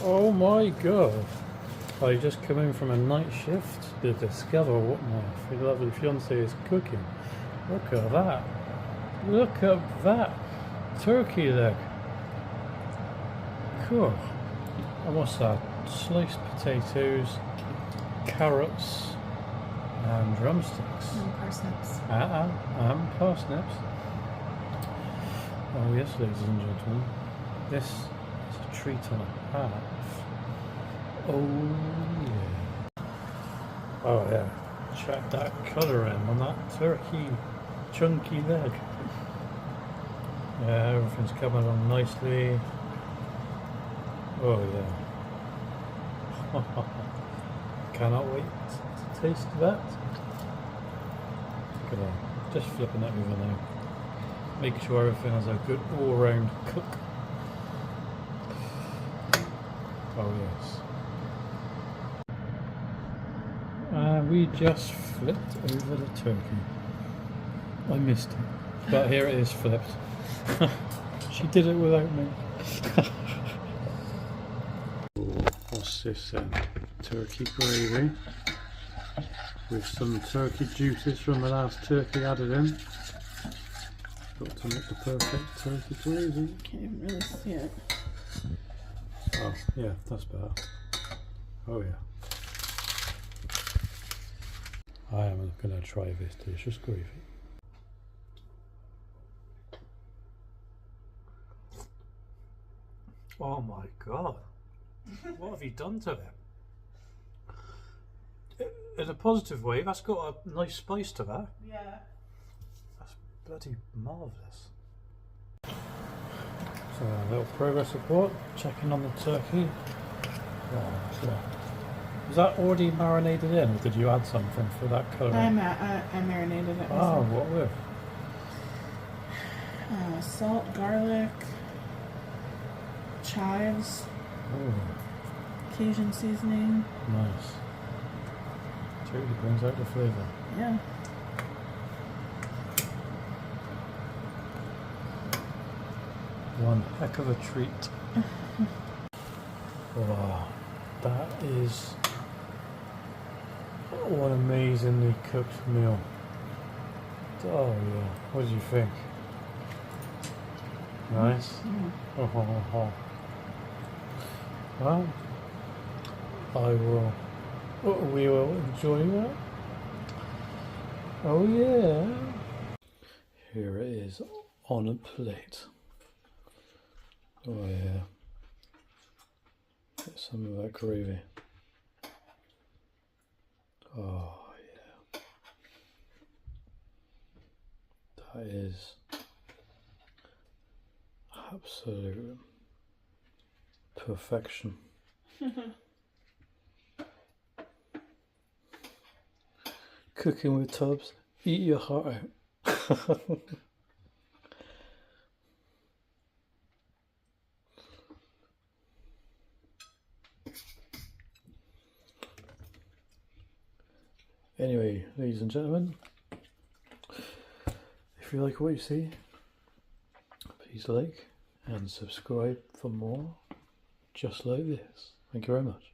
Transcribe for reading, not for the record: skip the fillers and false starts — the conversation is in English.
Oh my god. I just come in from a night shift to discover what my lovely fiancé is cooking. Look at that. Look at that. Turkey leg. Cool. And what's that? Sliced potatoes, carrots, and drumsticks. And parsnips. And parsnips. Oh yes, ladies and gentlemen. This is a treat and a half. Oh yeah. Oh yeah. Check that colouring on that turkey chunky leg. Yeah, everything's coming along nicely. Oh yeah. Cannot wait to taste that. Look at that. Just flipping that over now. Make sure everything has a good all-round cook. Oh yes. And we just flipped over the turkey. I missed it, but here it is flipped. She did it without me. What's this then? Turkey gravy with some turkey juices from the last turkey added in. Got to make the perfect turkey gravy. Can't even really see it. Oh yeah, that's better. Oh yeah. I am going to try this delicious gravy. Oh my god. What have you done to it? In a positive way, that's got a nice spice to that. Yeah. That's bloody marvellous. So a little progress report, checking on the turkey. Oh, yeah. Was that already marinated in, or did you add something for that colour? I marinated it. Oh, what with? Salt, garlic, chives, Cajun seasoning. Nice. Totally brings out the flavour. Yeah. One heck of a treat. Wow, that is one amazingly cooked meal. Oh yeah, what do you think? Nice? Mm. Well, we will enjoy that. Oh yeah. Here it is on a plate. Oh yeah. Get some of that gravy. Oh yeah. That is absolute perfection. Cooking with Tubbs, eat your heart out. Anyway, ladies and gentlemen, if you like what you see, please like and subscribe for more just like this. Thank you very much.